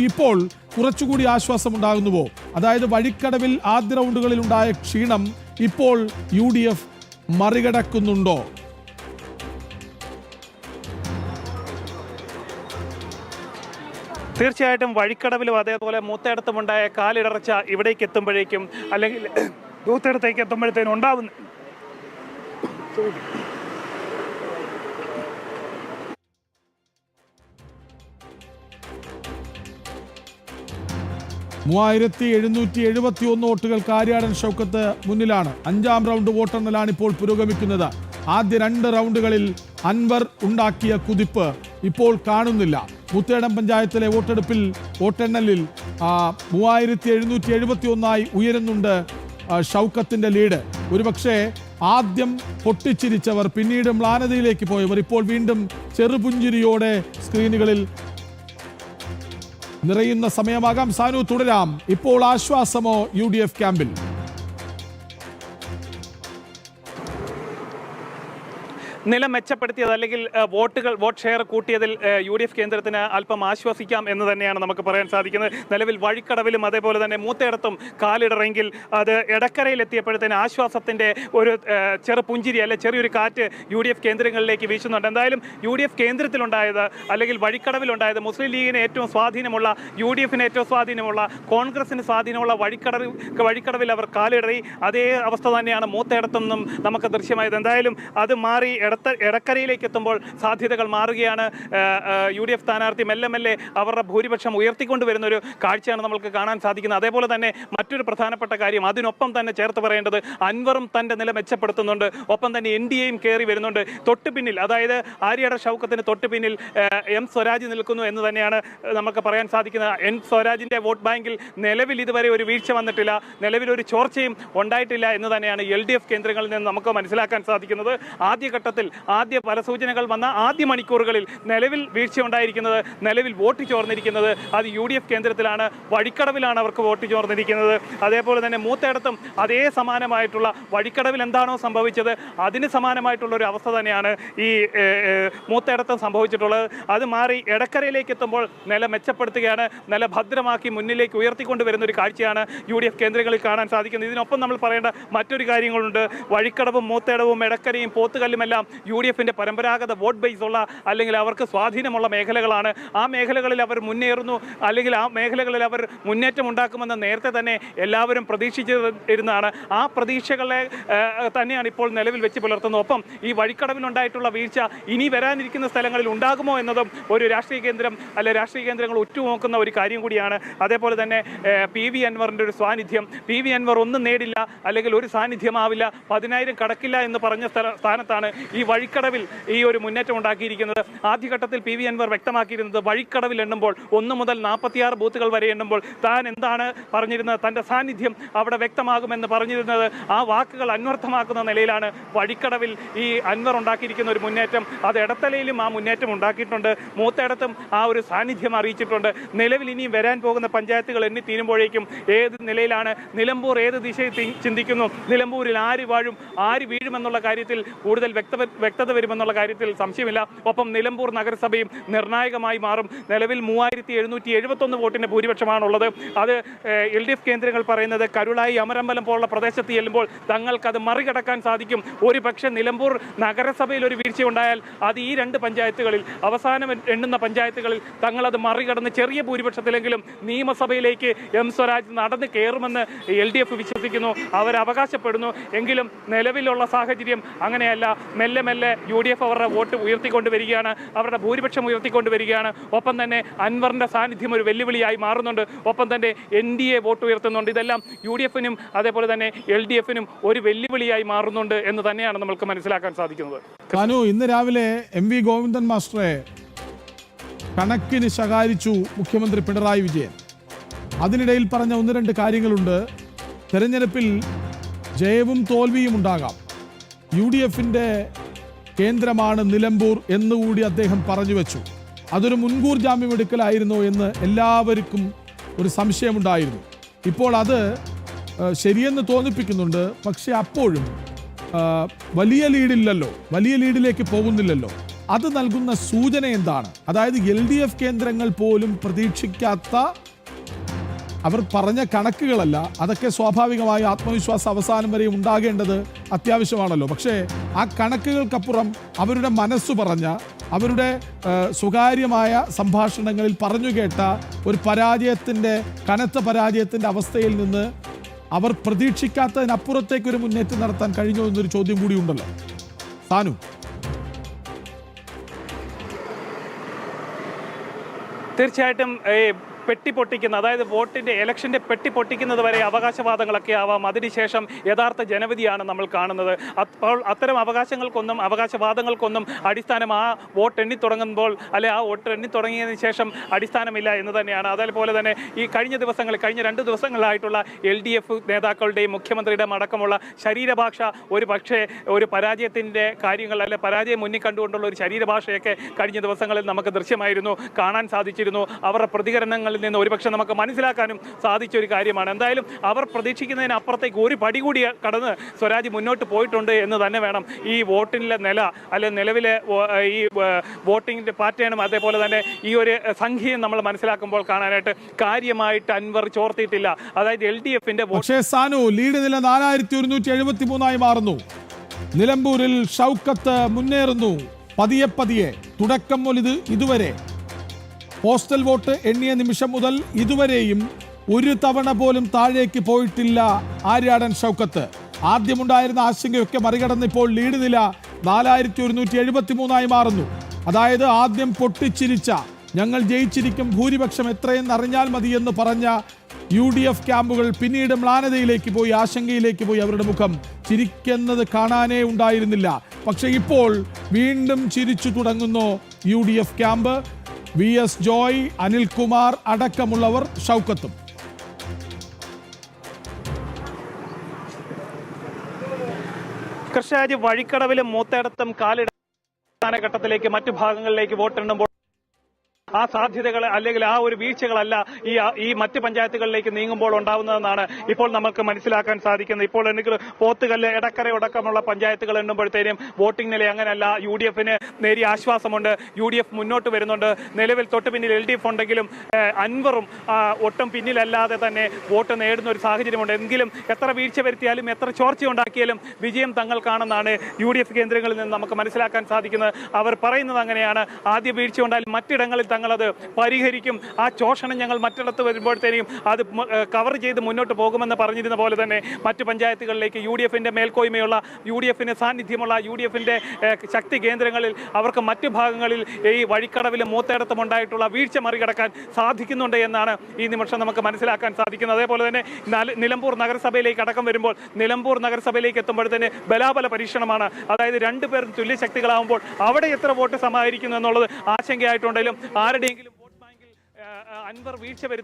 ഇപ്പോൾ കുറച്ചുകൂടി ആശ്വാസമുണ്ടാകുന്നുവോ? അതായത് വഴിക്കടവിൽ ആദ്യ റൗണ്ടുകളിൽ ഉണ്ടായ ക്ഷീണം ഇപ്പോൾ UDF മറികടക്കുന്നുണ്ടോ? തീർച്ചയായിട്ടും വഴിക്കടവിലും അതേപോലെ മൂത്തേടത്തുമുണ്ടായ കാലിടർച്ച ഇവിടേക്ക് എത്തുമ്പോഴേക്കും അല്ലെങ്കിൽ മൂത്തേടത്തേക്ക് എത്തുമ്പോഴത്തേനും ഉണ്ടാവുന്ന 3771 വോട്ടുകൾ കാര്യാടൻ ഷൗക്കത്ത് മുന്നിലാണ്. 5ാം റൗണ്ട് വോട്ടെണ്ണലാണ് ഇപ്പോൾ പുരോഗമിക്കുന്നത്. ആദ്യ 2 റൗണ്ടുകളിൽ അൻവർ ഉണ്ടാക്കിയ കുതിപ്പ് ഇപ്പോൾ കാണുന്നില്ല. മുത്തേടം പഞ്ചായത്തിലെ വോട്ടെണ്ണലിൽ 3771 ഉയരുന്നുണ്ട് ഷൗക്കത്തിന്റെ ലീഡ്. ഒരുപക്ഷെ ആദ്യം പൊട്ടിച്ചിരിച്ചവർ, പിന്നീട് മ്ലാനതയിലേക്ക് പോയവർ ഇപ്പോൾ വീണ്ടും ചെറുപുഞ്ചിരിയോടെ സ്ക്രീനുകളിൽ നിറയുന്ന സമയമാകാം. സാനു, തുടരാം. ഇപ്പോൾ ആശ്വാസമോ UDF ക്യാമ്പിൽ? നില മെച്ചപ്പെടുത്തിയത് അല്ലെങ്കിൽ വോട്ട് ഷെയർ കൂട്ടിയതിൽ UDF കേന്ദ്രത്തിന് അല്പം ആശ്വസിക്കാം എന്ന് തന്നെയാണ് നമുക്ക് പറയാൻ സാധിക്കുന്നത്. നിലവിൽ വഴിക്കടവിലും അതേപോലെ തന്നെ മൂത്തേടത്തും കാലിടറെങ്കിൽ അത് എടക്കരയിലെത്തിയപ്പോഴത്തേന് ആശ്വാസത്തിൻ്റെ ഒരു ചെറുപുഞ്ചിരി അല്ലെ ചെറിയൊരു കാറ്റ് UDF കേന്ദ്രങ്ങളിലേക്ക് വീശുന്നുണ്ട്. എന്തായാലും UDF കേന്ദ്രത്തിലുണ്ടായത് അല്ലെങ്കിൽ വഴിക്കടവിലുണ്ടായത് മുസ്ലിം ലീഗിന് ഏറ്റവും സ്വാധീനമുള്ള, UDFന് ഏറ്റവും സ്വാധീനമുള്ള, കോൺഗ്രസിന് സ്വാധീനമുള്ള വഴിക്കടവിൽ അവർ കാലിടറി. അതേ അവസ്ഥ തന്നെയാണ് മൂത്തേടത്തൊന്നും നമുക്ക് ദൃശ്യമായത്. എന്തായാലും അത് മാറി എടക്കരയിലേക്ക് എത്തുമ്പോൾ സാധ്യതകൾ മാറുകയാണ്. UDF സ്ഥാനാർത്ഥി മെല്ലെ അവരുടെ ഭൂരിപക്ഷം ഉയർത്തിക്കൊണ്ടുവരുന്ന ഒരു കാഴ്ചയാണ് നമുക്ക് കാണാൻ സാധിക്കുന്നത്. അതേപോലെ തന്നെ മറ്റൊരു പ്രധാനപ്പെട്ട കാര്യം, അതിനൊപ്പം തന്നെ ചേർത്ത് പറയേണ്ടത്, അൻവറും തൻ്റെ നില മെച്ചപ്പെടുത്തുന്നുണ്ട്. ഒപ്പം തന്നെ NDAയും കയറി വരുന്നുണ്ട്. തൊട്ടു പിന്നിൽ, അതായത് ആര്യാടൻ ഷൗക്കത്തിന് തൊട്ടു പിന്നിൽ M സ്വരാജ് നിൽക്കുന്നു എന്ന് തന്നെയാണ് നമുക്ക് പറയാൻ സാധിക്കുന്നത്. M സ്വരാജിൻ്റെ വോട്ട് ബാങ്കിൽ നിലവിൽ ഇതുവരെ ഒരു വീഴ്ച വന്നിട്ടില്ല, നിലവിൽ ഒരു ചോർച്ചയും ഉണ്ടായിട്ടില്ല എന്ന് തന്നെയാണ് LDF കേന്ദ്രങ്ങളിൽ നിന്ന് നമുക്ക് മനസ്സിലാക്കാൻ സാധിക്കുന്നത്. ആദ്യ പല സൂചനകൾ വന്ന ആദ്യ മണിക്കൂറുകളിൽ നിലവിൽ വീഴ്ച ഉണ്ടായിരിക്കുന്നത്, നിലവിൽ വോട്ട് ചോർന്നിരിക്കുന്നത് അത് UDF കേന്ദ്രത്തിലാണ്. വഴിക്കടവിലാണ് അവർക്ക് വോട്ട് ചോർന്നിരിക്കുന്നത്. അതേപോലെ തന്നെ മൂത്തേടത്തും അതേ സമാനമായിട്ടുള്ള, വഴിക്കടവിൽ എന്താണോ സംഭവിച്ചത് അതിന് സമാനമായിട്ടുള്ള ഒരു അവസ്ഥ തന്നെയാണ് ഈ മൂത്തേടത്തും സംഭവിച്ചിട്ടുള്ളത്. അത് മാറി എടക്കരയിലേക്ക് എത്തുമ്പോൾ നില മെച്ചപ്പെടുത്തുകയാണ്, നില ഭദ്രമാക്കി മുന്നിലേക്ക് ഉയർത്തിക്കൊണ്ടുവരുന്ന ഒരു കാഴ്ചയാണ് UDF കേന്ദ്രങ്ങളിൽ കാണാൻ സാധിക്കുന്നത്. ഇതിനൊപ്പം നമ്മൾ പറയേണ്ട മറ്റൊരു കാര്യങ്ങളുണ്ട്. വഴിക്കടവും മൂത്തേടവും എടക്കരയും പോത്തുകല്ലുമെല്ലാം UDFന്റെ പരമ്പരാഗത വോട്ട് ബേസ് ഉള്ള അല്ലെങ്കിൽ അവർക്ക് സ്വാധീനമുള്ള മേഖലകളാണ്. ആ മേഖലകളിൽ അവർ മുന്നേറുന്നു, അല്ലെങ്കിൽ ആ മേഖലകളിൽ അവർ മുന്നേറ്റം ഉണ്ടാക്കുമെന്ന് നേരത്തെ തന്നെ എല്ലാവരും പ്രതീക്ഷിച്ചിരുന്നതാണ്. ആ പ്രതീക്ഷകളെ തന്നെയാണ് ഇപ്പോൾ നിലവിൽ വെച്ച് പുലർത്തുന്നത്. ഒപ്പം ഈ വഴിക്കടവിലുണ്ടായിട്ടുള്ള വീഴ്ച ഇനി വരാനിരിക്കുന്ന സ്ഥലങ്ങളിൽ ഉണ്ടാകുമോ എന്നതും ഒരു രാഷ്ട്രീയ കേന്ദ്രങ്ങൾ ഉറ്റുനോക്കുന്ന ഒരു കാര്യം കൂടിയാണ്. അതേപോലെ തന്നെ PV അൻവറിൻ്റെ ഒരു സാന്നിധ്യം, PV അൻവർ ഒന്നും നേടില്ല അല്ലെങ്കിൽ ഒരു സാന്നിധ്യമാവില്ല, 10,000 കടക്കില്ല എന്ന് പറഞ്ഞ സ്ഥാനത്താണ് ഈ വഴിക്കടവിൽ ഈ ഒരു മുന്നേറ്റം ഉണ്ടാക്കിയിരിക്കുന്നത്. ആദ്യഘട്ടത്തിൽ PV അൻവർ വ്യക്തമാക്കിയിരുന്നത് വഴിക്കടവിൽ എണ്ണുമ്പോൾ 1 മുതൽ 46 ബൂത്തുകൾ വരെ എണ്ണുമ്പോൾ താൻ എന്താണ് പറഞ്ഞിരുന്നത്, തൻ്റെ സാന്നിധ്യം അവിടെ വ്യക്തമാകുമെന്ന് പറഞ്ഞിരുന്നത്, ആ വാക്കുകൾ അന്വർത്ഥമാക്കുന്ന നിലയിലാണ് വഴിക്കടവിൽ ഈ അൻവർ ഉണ്ടാക്കിയിരിക്കുന്ന ഒരു മുന്നേറ്റം. അത് എടത്തലയിലും ആ മുന്നേറ്റം ഉണ്ടാക്കിയിട്ടുണ്ട്, മൂത്തേടത്തും ആ ഒരു സാന്നിധ്യം അറിയിച്ചിട്ടുണ്ട്. നിലവിൽ ഇനിയും വരാൻ പോകുന്ന പഞ്ചായത്തുകൾ എണ്ണി തീരുമ്പോഴേക്കും ഏത് നിലയിലാണ്, നിലമ്പൂർ ഏത് ദിശയിൽ ചിന്തിക്കുന്നു, നിലമ്പൂരിൽ ആര് വാഴും ആര് വീഴുമെന്നുള്ള കാര്യത്തിൽ കൂടുതൽ വ്യക്തത വരുമെന്നുള്ള കാര്യത്തിൽ സംശയമില്ല. ഒപ്പം നിലമ്പൂർ നഗരസഭയും നിർണായകമായി മാറും. നിലവിൽ 3771 വോട്ടിൻ്റെ ഭൂരിപക്ഷമാണുള്ളത്. അത് LDF കേന്ദ്രങ്ങൾ പറയുന്നത് കരുളായി, അമരമ്പലം പോലുള്ള പ്രദേശത്ത് ചെല്ലുമ്പോൾ തങ്ങൾക്കത് മറികടക്കാൻ സാധിക്കും. ഒരു പക്ഷേ നിലമ്പൂർ നഗരസഭയിൽ ഒരു വീഴ്ച ഉണ്ടായാൽ അത് ഈ 2 പഞ്ചായത്തുകളിൽ, അവസാനം എണ്ണുന്ന പഞ്ചായത്തുകളിൽ തങ്ങളത് മറികടന്ന് ചെറിയ ഭൂരിപക്ഷത്തിലെങ്കിലും നിയമസഭയിലേക്ക് M സ്വരാജ് നടന്ന് കയറുമെന്ന് LDF വിശ്വസിക്കുന്നു, അവർ അവകാശപ്പെടുന്നു. എങ്കിലും നിലവിലുള്ള സാഹചര്യം അങ്ങനെയല്ല. മെല്ലെ UDF അവരുടെ വോട്ട് ഉയർത്തിക്കൊണ്ടുവരികയാണ്, അവരുടെ ഭൂരിപക്ഷം ഉയർത്തിക്കൊണ്ടുവരികയാണ്. ഒപ്പം തന്നെ അൻവറിൻ്റെ സാന്നിധ്യം ഒരു വെല്ലുവിളിയായി മാറുന്നുണ്ട്. ഒപ്പം തന്നെ NDA വോട്ട് ഉയർത്തുന്നുണ്ട്. ഇതെല്ലാം UDFനും അതേപോലെ തന്നെ LDFനും ഒരു വെല്ലുവിളിയായി മാറുന്നുണ്ട് എന്ന് തന്നെയാണ് നമ്മൾക്ക് മനസ്സിലാക്കാൻ സാധിക്കുന്നത്. ഇന്ന് രാവിലെ MV ഗോവിന്ദൻ മാസ്റ്ററെ കണക്കിന് ശകാരിച്ചു മുഖ്യമന്ത്രി പിണറായി വിജയൻ. അതിനിടയിൽ പറഞ്ഞ 1-2 കാര്യങ്ങളുണ്ട്. തെരഞ്ഞെടുപ്പിൽ ജയവും തോൽവിയും ഉണ്ടാകാം, UDFന്റെ കേന്ദ്രമാണ് നിലമ്പൂർ എന്നുകൂടി അദ്ദേഹം പറഞ്ഞു വെച്ചു. അതൊരു മുൻകൂർ ജാമ്യം എടുക്കലായിരുന്നോ എന്ന് എല്ലാവർക്കും ഒരു സംശയമുണ്ടായിരുന്നു. ഇപ്പോൾ അത് ശരിയെന്ന് തോന്നിപ്പിക്കുന്നുണ്ട്. പക്ഷെ അപ്പോഴും വലിയ ലീഡില്ലല്ലോ, വലിയ ലീഡിലേക്ക് പോകുന്നില്ലല്ലോ. അത് നൽകുന്ന സൂചന എന്താണ്? അതായത് LDF കേന്ദ്രങ്ങൾ പോലും പ്രതീക്ഷിക്കാത്ത, അവർ പറഞ്ഞ കണക്കുകളല്ല, അതൊക്കെ സ്വാഭാവികമായി ആത്മവിശ്വാസം അവസാനം വരെ ഉണ്ടാകേണ്ടത് അത്യാവശ്യമാണല്ലോ. പക്ഷേ ആ കണക്കുകൾക്കപ്പുറം അവരുടെ മനസ്സു പറഞ്ഞ, അവരുടെ സ്വകാര്യമായ സംഭാഷണങ്ങളിൽ പറഞ്ഞു കേട്ട ഒരു പരാജയത്തിൻ്റെ, കനത്ത പരാജയത്തിൻ്റെ അവസ്ഥയിൽ നിന്ന് അവർ പ്രതീക്ഷിക്കാത്തതിനപ്പുറത്തേക്ക് ഒരു മുന്നേറ്റം നടത്താൻ കഴിഞ്ഞോ എന്നൊരു ചോദ്യം കൂടി ഉണ്ടല്ലോ. സാനു, തീർച്ചയായിട്ടും പെട്ടി പൊട്ടിക്കുന്ന, അതായത് വോട്ടിൻ്റെ ഇലക്ഷൻ്റെ പെട്ടി പൊട്ടിക്കുന്നത് വരെ അവകാശവാദങ്ങളൊക്കെ ആവാം. അതിനുശേഷം യഥാർത്ഥ ജനവിധിയാണ് നമ്മൾ കാണുന്നത്. അപ്പോൾ അത്തരം അവകാശവാദങ്ങൾക്കൊന്നും അടിസ്ഥാനം ആ വോട്ട് എണ്ണി തുടങ്ങുമ്പോൾ, അല്ലെ ആ വോട്ട് എണ്ണി തുടങ്ങിയതിന് ശേഷം അടിസ്ഥാനമില്ല എന്ന് തന്നെയാണ്. അതേപോലെ തന്നെ ഈ കഴിഞ്ഞ 2 ദിവസങ്ങളായിട്ടുള്ള LDF നേതാക്കളുടെയും മുഖ്യമന്ത്രിയുടെയും അടക്കമുള്ള ശരീരഭാഷ ഒരു പക്ഷേ ഒരു പരാജയത്തിൻ്റെ കാര്യങ്ങൾ, അല്ലെ പരാജയം മുന്നിൽ കണ്ടുകൊണ്ടുള്ള ഒരു ശരീരഭാഷയൊക്കെ കഴിഞ്ഞ ദിവസങ്ങളിൽ നമുക്ക് ദൃശ്യമായിരുന്നു, കാണാൻ സാധിച്ചിരുന്നു. അവരുടെ പ്രതികരണങ്ങൾ നിന്ന് ഒരുപക്ഷെ നമുക്ക് മനസ്സിലാക്കാനും സാധിച്ച ഒരു കാര്യമാണ്. എന്തായാലും അവർ പ്രതീക്ഷിക്കുന്നതിനപ്പുറത്തേക്ക് ഒരു പടി കൂടി കടന്ന് സ്വരാജ് മുന്നോട്ട് പോയിട്ടുണ്ട് എന്ന് തന്നെ വേണം ഈ വോട്ടിൻ്റെ നില, അല്ലെങ്കിൽ നിലവിലെ ഈ വോട്ടിങ്ങിൻ്റെ പാറ്റേണും അതേപോലെ തന്നെ ഈ ഒരു സംഖ്യയും നമ്മൾ മനസ്സിലാക്കുമ്പോൾ കാണാനായിട്ട്. കാര്യമായിട്ട് അൻവർ ചോർത്തിയിട്ടില്ല. അതായത് LDFന്റെ പക്ഷേ സാനു, ലീഡ് നില 4173 മാറുന്നു. നിലമ്പൂരിൽ ഷൗക്കത്ത് മുന്നേറുന്നു പതിയെ. തുടക്കം മുതൽ ഇതുവരെ പോസ്റ്റൽ വോട്ട് എണ്ണിയ നിമിഷം മുതൽ ഇതുവരെയും ഒരു തവണ പോലും താഴേക്ക് പോയിട്ടില്ല ആര്യാടൻ ഷൗക്കത്ത്. ആദ്യമുണ്ടായിരുന്ന ആശങ്കയൊക്കെ മറികടന്ന് ഇപ്പോൾ ലീഡ് നില 4173 മാറുന്നു. അതായത് ആദ്യം പൊട്ടിച്ചിരിച്ച, ഞങ്ങൾ ജയിച്ചിരിക്കും, ഭൂരിപക്ഷം എത്രയെന്ന് അറിഞ്ഞാൽ മതി എന്ന് പറഞ്ഞ UDF ക്യാമ്പുകൾ പിന്നീട് മ്ലാനതയിലേക്ക് പോയി, ആശങ്കയിലേക്ക് പോയി. അവരുടെ മുഖം ചിരിക്കുന്നത് കാണാനേ ഉണ്ടായിരുന്നില്ല. പക്ഷെ ഇപ്പോൾ വീണ്ടും ചിരിച്ചു തുടങ്ങുന്നു UDF camp. VS Joy, Anilkumar അടക്കമുള്ളവർ ഷൗക്കത്തും. കൃഷ്ണരാജ് വഴിക്കടവിലും മൂത്തേടത്തും കാലിട ഘട്ടത്തിലേക്ക് മറ്റു ഭാഗങ്ങളിലേക്ക് വോട്ടെണ്ണുമ്പോൾ ആ സാധ്യതകൾ, അല്ലെങ്കിൽ ആ ഒരു വീഴ്ചകളല്ല ഈ മറ്റ് പഞ്ചായത്തുകളിലേക്ക് നീങ്ങുമ്പോൾ ഉണ്ടാവുന്നതെന്നാണ് ഇപ്പോൾ നമുക്ക് മനസ്സിലാക്കാൻ സാധിക്കുന്നത്. ഇപ്പോൾ എനിക്ക് പോത്തുകല്ല്, എടക്കര അടക്കമുള്ള പഞ്ചായത്തുകൾ എണ്ണുമ്പോഴത്തേനും വോട്ടിംഗ് നില അങ്ങനെയല്ല. UDFന് നേരിയ ആശ്വാസമുണ്ട്. UDF മുന്നോട്ട് വരുന്നുണ്ട്. നിലവിൽ തൊട്ട് പിന്നിൽ LDF ഉണ്ടെങ്കിലും അൻവറും ഒട്ടും പിന്നിലല്ലാതെ തന്നെ വോട്ട് നേടുന്ന ഒരു സാഹചര്യമുണ്ട്. എങ്കിലും എത്ര വീഴ്ച വരുത്തിയാലും എത്ര ചോർച്ച ഉണ്ടാക്കിയാലും വിജയം തങ്ങൾക്കാണെന്നാണ് UDF കേന്ദ്രങ്ങളിൽ നിന്ന് നമുക്ക് മനസ്സിലാക്കാൻ സാധിക്കുന്നത്. അവർ പറയുന്നത് അങ്ങനെയാണ്. ആദ്യ വീഴ്ച ഉണ്ടായാലും മറ്റിടങ്ങളിൽ അത് പരിഹരിക്കും. ആ ചോഷണം ഞങ്ങൾ മറ്റിടത്ത് വരുമ്പോഴത്തേക്കും അത് കവർ ചെയ്ത് മുന്നോട്ട് പോകുമെന്ന് പറഞ്ഞിരുന്ന പോലെ തന്നെ മറ്റ് പഞ്ചായത്തുകളിലേക്ക് UDFന്റെ മേൽക്കോയ്മയുള്ള, UDFന് സാന്നിധ്യമുള്ള, UDFന്റെ ശക്തി കേന്ദ്രങ്ങളിൽ അവർക്ക് മറ്റു ഭാഗങ്ങളിൽ ഈ വഴിക്കടവിലും മൂത്തേടത്തും ഉണ്ടായിട്ടുള്ള വീഴ്ച മറികടക്കാൻ സാധിക്കുന്നുണ്ട് എന്നാണ് ഈ നിമിഷം നമുക്ക് മനസ്സിലാക്കാൻ സാധിക്കുന്നത്. അതേപോലെ തന്നെ നിലമ്പൂർ നഗരസഭയിലേക്ക് അടക്കം വരുമ്പോൾ, നിലമ്പൂർ നഗരസഭയിലേക്ക് എത്തുമ്പോഴത്തേന് ബലാബല പരീക്ഷണമാണ്. അതായത് 2 പേരും തുല്യ ശക്തികളാകുമ്പോൾ അവിടെ എത്ര വോട്ട് സമാഹരിക്കുന്നു എന്നുള്ളത് ആശങ്കയായിട്ടുണ്ടെങ്കിലും ആരുടെയെങ്കിലും വോട്ട് ബാങ്കിൽ അൻവർ വീഴ്ച വരുത്തി